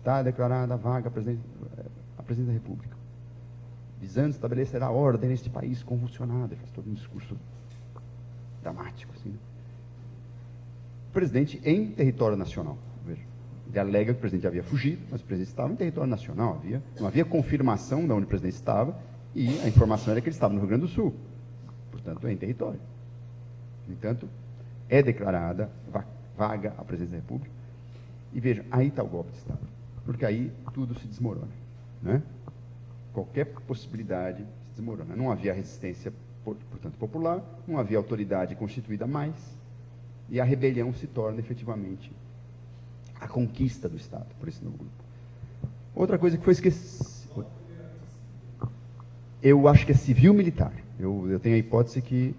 Está declarada a vaga a presidente da República, visando estabelecer a ordem neste país convulsionado. Ele faz todo um discurso dramático, assim, né? O presidente em território nacional. Veja, ele alega que o presidente havia fugido, mas o presidente estava em território nacional, não havia confirmação de onde o presidente estava, e a informação era que ele estava no Rio Grande do Sul, portanto, é em território. No entanto, é declarada vaga a presidência da República, e veja, aí está o golpe de Estado, porque aí tudo se desmorona, né? Qualquer possibilidade se desmorona. Não havia resistência, portanto, popular, não havia autoridade constituída mais, e a rebelião se torna efetivamente a conquista do Estado, por esse novo grupo. Outra coisa que foi esquecida, eu acho que é civil-militar. Eu tenho a hipótese que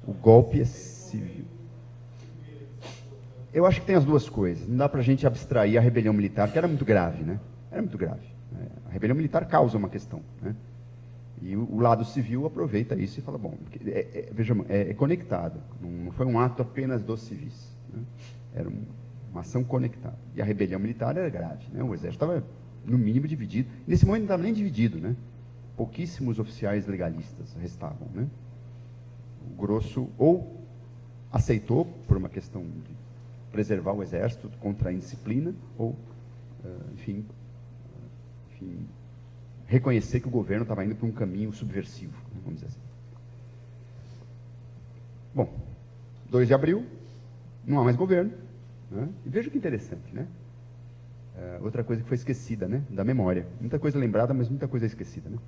o golpe é civil. Eu acho que tem as duas coisas. Não dá para a gente abstrair a rebelião militar, que era muito grave, né? Era muito grave. A rebelião militar causa uma questão, né? E o lado civil aproveita isso e fala, bom, vejamos, é conectado. Não foi um ato apenas dos civis, né? Era uma ação conectada. E a rebelião militar era grave, né? O exército estava, no mínimo, dividido. Nesse momento não estava nem dividido, né? Pouquíssimos oficiais legalistas restavam, né? O grosso ou aceitou, por uma questão de preservar o exército contra a indisciplina, ou, enfim, reconhecer que o governo estava indo para um caminho subversivo, né, vamos dizer assim. Bom, 2 de abril, não há mais governo, né? E veja que interessante, né? Outra coisa que foi esquecida, né, da memória. Muita coisa lembrada, mas muita coisa esquecida, né?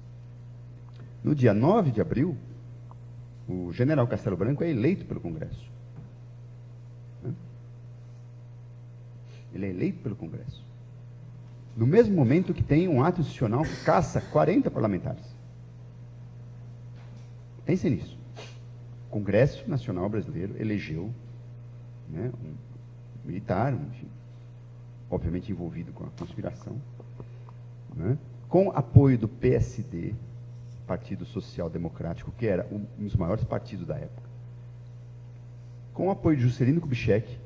No dia 9 de abril, o general Castelo Branco é eleito pelo Congresso. Né? Ele é eleito pelo Congresso. No mesmo momento que tem um ato institucional que caça 40 parlamentares. Pensem nisso. O Congresso Nacional Brasileiro elegeu, né, um militar, enfim, obviamente envolvido com a conspiração, né, com apoio do PSD, Partido Social Democrático, que era um dos maiores partidos da época, com o apoio de Juscelino Kubitschek,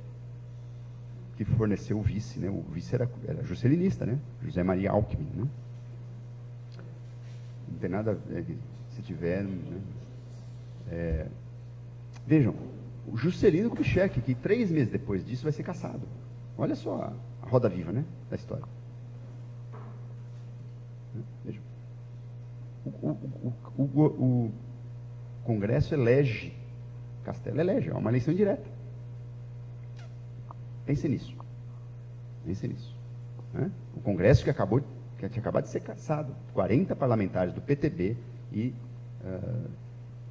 que forneceu o vice, né? O vice era juscelinista, né? José Maria Alckmin, né? Não tem nada a ver, se tiver, né? Vejam, o Juscelino Kubitschek, que 3 meses depois disso vai ser cassado. Olha só a roda viva, né, da história. Vejam. O Congresso elege, Castelo elege, é uma eleição direta. Pense nisso. Pense nisso. Né? O Congresso que tinha acabado de ser cassado, 40 parlamentares do PTB e,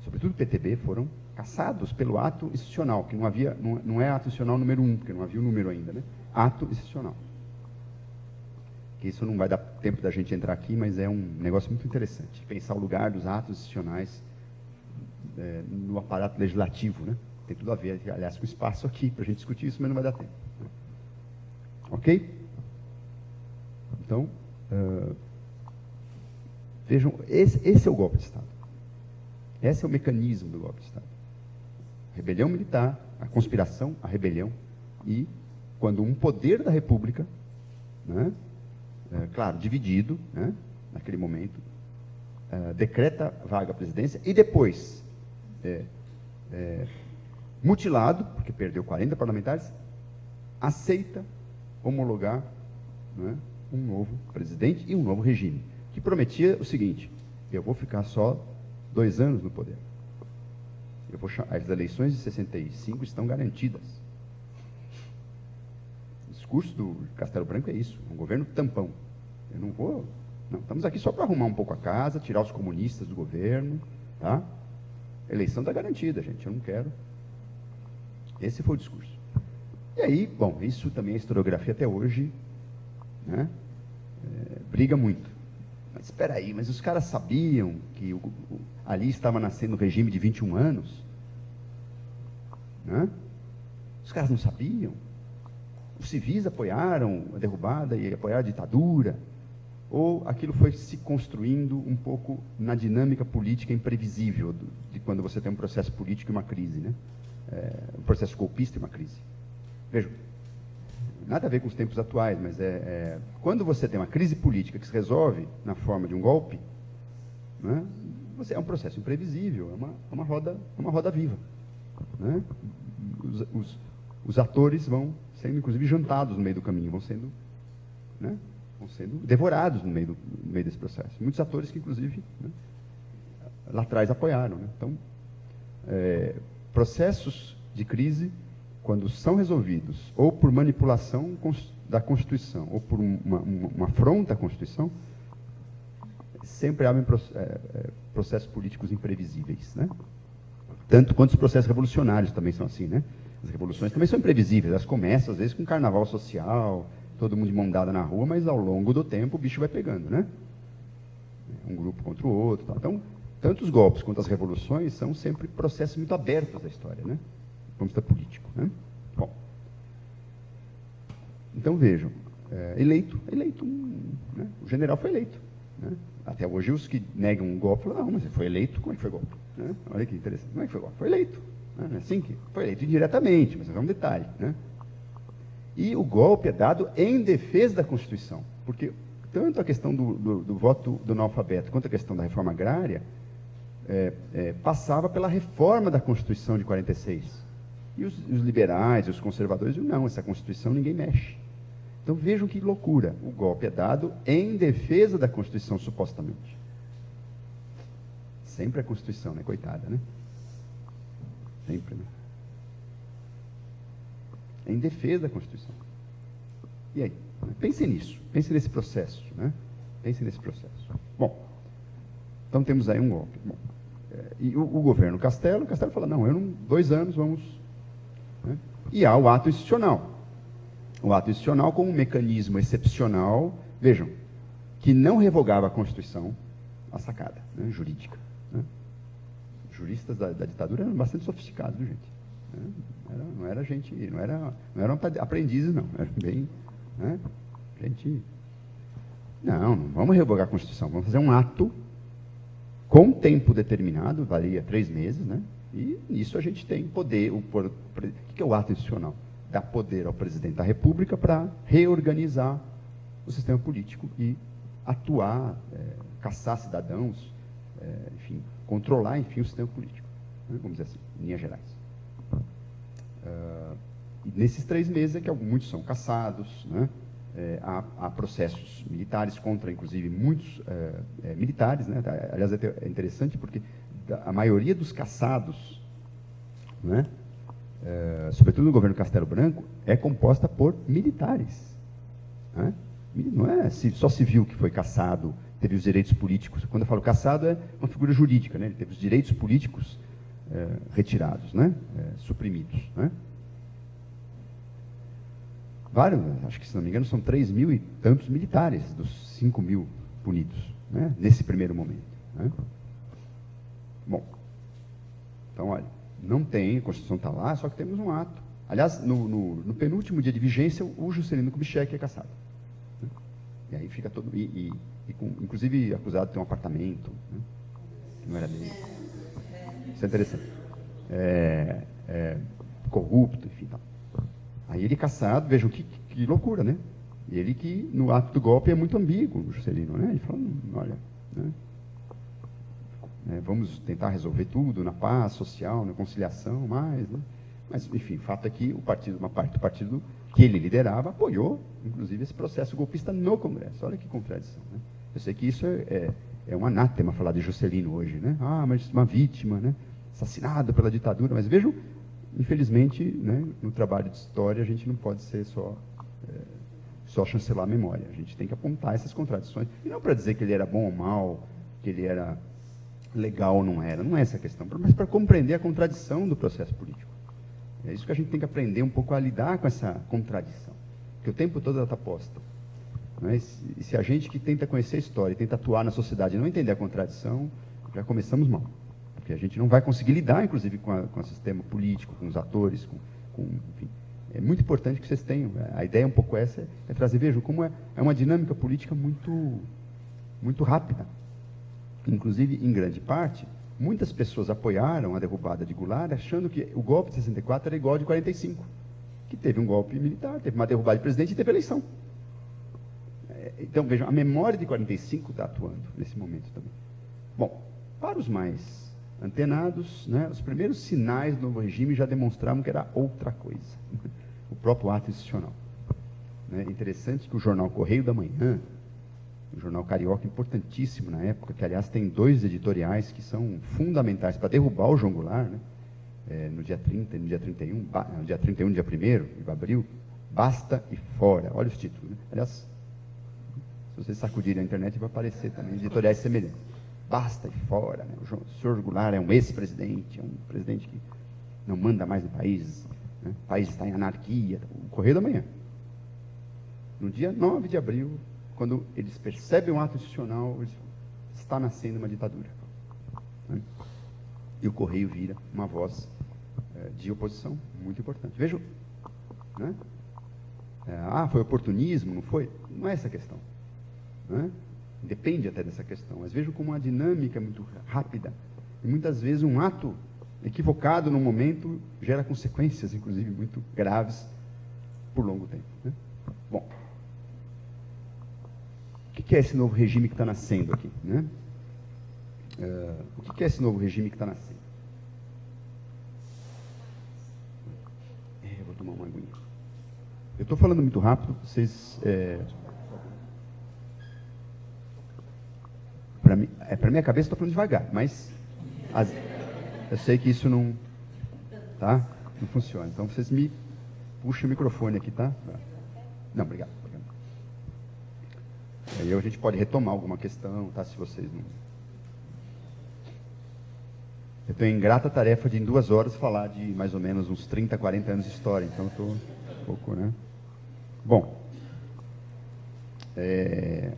sobretudo o PTB, foram cassados pelo ato institucional, que não é ato institucional número 1, porque não havia o número ainda, né? Ato institucional. Que isso não vai dar tempo da gente entrar aqui, mas é um negócio muito interessante, pensar o lugar dos atos institucionais no aparato legislativo, né? Tem tudo a ver, aliás, com o espaço aqui para a gente discutir isso, mas não vai dar tempo. Ok? Então, vejam, esse é o golpe de Estado. Esse é o mecanismo do golpe de Estado. Rebelião militar, a conspiração, a rebelião, e quando um poder da República, né, claro, dividido, né, naquele momento, decreta vaga à presidência e depois, mutilado, porque perdeu 40 parlamentares, aceita homologar, né, um novo presidente e um novo regime, que prometia o seguinte: eu vou ficar só 2 anos no poder. As eleições de 65 estão garantidas. O discurso do Castelo Branco é isso, um governo tampão. Eu não vou... Não, estamos aqui só para arrumar um pouco a casa, tirar os comunistas do governo, tá? A eleição está garantida, gente, eu não quero. Esse foi o discurso. E aí, bom, isso também é historiografia até hoje, né? Briga muito. Mas espera aí, mas os caras sabiam que ali estava nascendo um regime de 21 anos? Né? Os caras não sabiam? Os civis apoiaram a derrubada e apoiaram a ditadura? Ou aquilo foi se construindo um pouco na dinâmica política imprevisível de quando você tem um processo político e uma crise, né? Um processo golpista e uma crise. Vejam, nada a ver com os tempos atuais, mas quando você tem uma crise política que se resolve na forma de um golpe, né, é um processo imprevisível, é uma roda viva. Né? Os atores vão sendo, inclusive, jantados no meio do caminho, vão sendo devorados no meio desse processo. Muitos atores que, inclusive, né, lá atrás apoiaram. Né? Então, processos de crise, quando são resolvidos ou por manipulação da Constituição ou por uma afronta à Constituição, sempre abrem processos políticos imprevisíveis. Né? Tanto quanto os processos revolucionários também são assim. Né? As revoluções também são imprevisíveis, elas começam às vezes com carnaval social, todo mundo de mão dada na rua, mas ao longo do tempo o bicho vai pegando. Né? Um grupo contra o outro. Tal. Então, tanto os golpes quanto as revoluções são sempre processos muito abertos da história, né? Do ponto de vista político. Né? Bom, então vejam, eleito, né? O general foi eleito. Né? Até hoje os que negam um golpe falam, não, mas ele foi eleito, como é que foi golpe? Né? Olha que interessante, como é que foi golpe? Foi eleito. Né? Assim que foi eleito indiretamente, mas é um detalhe. Né? E o golpe é dado em defesa da Constituição, porque tanto a questão do voto do analfabeto quanto a questão da reforma agrária passava pela reforma da Constituição de 46. E os liberais e os conservadores diziam, não, essa Constituição ninguém mexe. Então vejam que loucura, o golpe é dado em defesa da Constituição, supostamente. Sempre a Constituição, né? Coitada, né? Sempre, né? Em defesa da Constituição. E aí? Pensem nisso, pensem nesse processo, né? Pensem nesse processo. Bom, então temos aí um golpe. Bom, e o governo Castelo fala, não, 2 anos vamos... Né? E há o ato institucional. O ato institucional como um mecanismo excepcional, vejam, que não revogava a Constituição, a sacada, né, jurídica. Né? Juristas da ditadura eram bastante sofisticados, viu, gente? Não era gente, não eram aprendizes, não. Era bem, né, gente... Não vamos revogar a Constituição, vamos fazer um ato com tempo determinado, valia 3 meses, né? E nisso a gente tem poder, o que é o ato institucional? Dá poder ao presidente da República para reorganizar o sistema político e atuar, caçar cidadãos, enfim, controlar, enfim, o sistema político, né? Vamos dizer assim, em linhas gerais. E nesses 3 meses é que muitos são caçados, né? Há processos militares contra, inclusive, muitos militares, né? Aliás, é interessante porque a maioria dos caçados, né? Sobretudo no governo Castelo Branco, é composta por militares. Né? Não é só civil que foi caçado, teve os direitos políticos. Quando eu falo caçado, é uma figura jurídica, né? Ele teve os direitos políticos retirados, né? Suprimidos. Né? Vários, acho que se não me engano, são 3.000 e tantos militares dos 5.000 punidos, né? Nesse primeiro momento. Né? Bom, então, olha, não tem, a Constituição está lá, só que temos um ato. Aliás, no penúltimo dia de vigência, o Juscelino Kubitschek é cassado. Né? E aí fica todo... inclusive, acusado de ter um apartamento, né? Que não era dele. Isso é interessante. Corrupto, enfim, tal. Aí ele cassado, vejam que loucura, né? Ele que, no ato do golpe, é muito ambíguo, o Juscelino, né? Ele fala, olha, né? Vamos tentar resolver tudo na paz social, na conciliação, né? Mas, enfim, o fato é que uma parte do partido que ele liderava apoiou, inclusive, esse processo golpista no Congresso. Olha que contradição, né? Eu sei que isso é um anátema falar de Juscelino hoje, né? Mas uma vítima, né? Assassinado pela ditadura, mas vejam, infelizmente, né, no trabalho de história, a gente não pode ser só chancelar a memória. A gente tem que apontar essas contradições. E não para dizer que ele era bom ou mal, que ele era legal ou não era. Não é essa a questão. Mas para compreender a contradição do processo político. É isso que a gente tem que aprender um pouco a lidar com essa contradição. Porque o tempo todo ela está posta. E se a gente que tenta conhecer a história e tenta atuar na sociedade não entender a contradição, já começamos mal. Porque a gente não vai conseguir lidar, inclusive, com o sistema político, com os atores, enfim. É muito importante que vocês tenham. A ideia um pouco essa é trazer, vejam, como é uma dinâmica política muito, muito rápida. Inclusive, em grande parte, muitas pessoas apoiaram a derrubada de Goulart, achando que o golpe de 64 era igual ao de 45, que teve um golpe militar, teve uma derrubada de presidente e teve eleição. Então, vejam, a memória de 45 está atuando nesse momento também. Bom, para os mais antenados, né, os primeiros sinais do novo regime já demonstravam que era outra coisa. O próprio ato institucional. É interessante que o jornal Correio da Manhã, um jornal carioca importantíssimo na época, que aliás tem 2 editoriais que são fundamentais para derrubar o João Goulart, né? No dia 30 e no dia 31, no dia 31 e dia 1º de abril, Basta e Fora. Olha os títulos. Né? Aliás, se vocês sacudirem a internet, vai aparecer também editoriais semelhantes. Basta e Fora. Né? O senhor Goulart é um ex-presidente, é um presidente que não manda mais no país, né? O país está em anarquia. O Correio da Manhã. No dia 9 de abril, quando eles percebem um ato institucional, eles falam, está nascendo uma ditadura. Né? E o Correio vira uma voz de oposição muito importante. Vejam, né? Foi oportunismo, não foi? Não é essa a questão. Né? Depende até dessa questão. Mas vejam como uma dinâmica muito rápida. E muitas vezes um ato equivocado no momento gera consequências, inclusive, muito graves por longo tempo. Né? Bom, o que é esse novo regime que está nascendo aqui? Né? O que é esse novo regime que está nascendo? Eu vou tomar uma aguinha. Eu estou falando muito rápido, vocês... Para minha cabeça, estou falando devagar, mas eu sei que isso não funciona. Então, vocês me puxem o microfone aqui, tá? Não, obrigado. Aí a gente pode retomar alguma questão, tá? Se vocês não... Eu tenho a ingrata tarefa de, em 2 horas, falar de mais ou menos uns 30, 40 anos de história. Então, eu estou um pouco, né? Bom,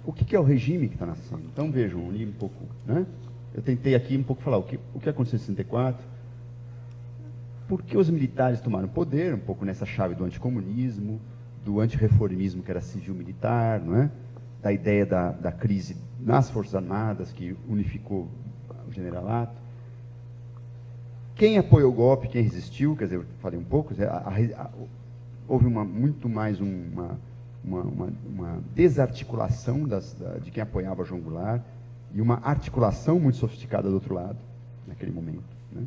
o que é o regime que está nascendo? Então, vejam, eu li um pouco, né? Eu tentei aqui um pouco falar o que aconteceu em 64, por que os militares tomaram poder, um pouco nessa chave do anticomunismo, do antirreformismo, que era civil-militar, não é? Da ideia da crise nas Forças Armadas, que unificou o generalato. Quem apoiou o golpe, quem resistiu, quer dizer, eu falei um pouco, houve muito mais uma desarticulação de quem apoiava João Goulart e uma articulação muito sofisticada do outro lado, naquele momento. Né?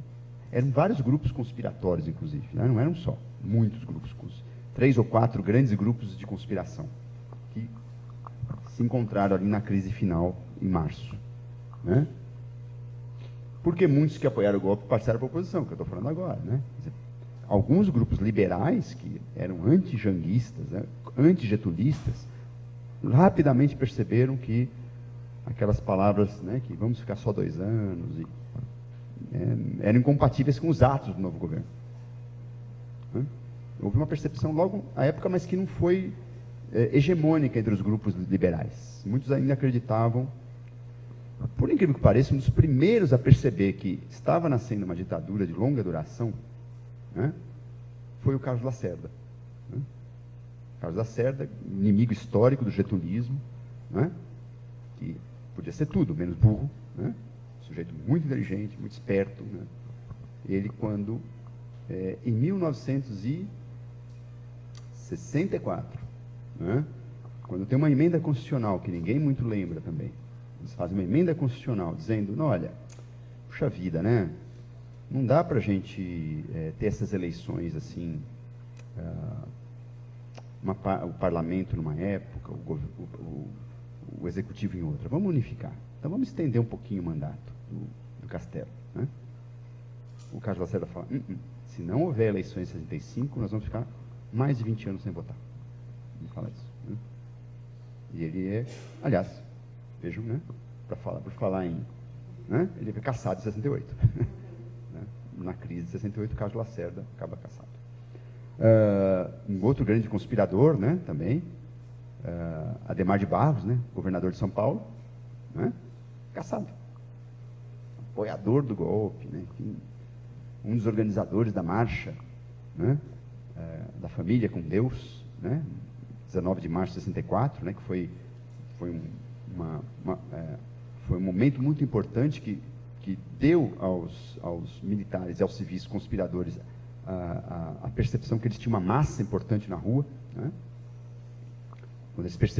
Eram vários grupos conspiratórios, inclusive, né? Não eram só, muitos grupos, 3 ou 4 grandes grupos de conspiração, que se encontraram ali na crise final, em março. Né? Porque muitos que apoiaram o golpe passaram para a oposição, que eu estou falando agora. Né? Alguns grupos liberais, que eram anti-janguistas, né, anti-getulistas, rapidamente perceberam que aquelas palavras, né, que vamos ficar só 2 anos, eram incompatíveis com os atos do novo governo. Né? Houve uma percepção logo à época, mas que não foi hegemônica entre os grupos liberais. Muitos ainda acreditavam, por incrível que pareça, um dos primeiros a perceber que estava nascendo uma ditadura de longa duração, né, foi o Carlos Lacerda. Né? Carlos Lacerda, inimigo histórico do getulismo, né, que podia ser tudo, menos burro, né, sujeito muito inteligente, muito esperto. Né? Ele, quando, em 1964, né, quando tem uma emenda constitucional, que ninguém muito lembra também, eles fazem uma emenda constitucional dizendo, não, olha, puxa vida, né? Não dá para a gente ter essas eleições assim, o parlamento numa época, o executivo em outra. Vamos unificar. Então vamos estender um pouquinho o mandato do Castelo. Né? O Carlos Lacerda fala, se não houver eleições em 65, nós vamos ficar mais de 20 anos sem votar. Ele fala isso. Né? E ele aliás, vejam, né? Por falar em... Né? Ele foi cassado em 68. Na crise de 68, o Carlos Lacerda acaba cassado. Um outro grande conspirador, né, também, Adhemar de Barros, né, governador de São Paulo, né, cassado. Apoiador do golpe, né, enfim, um dos organizadores da marcha, né, da família com Deus, né, 19 de março de 64, né, que foi um momento muito importante que deu aos militares e aos civis conspiradores a percepção que eles tinham uma massa importante na rua, né? Quando eles percebiam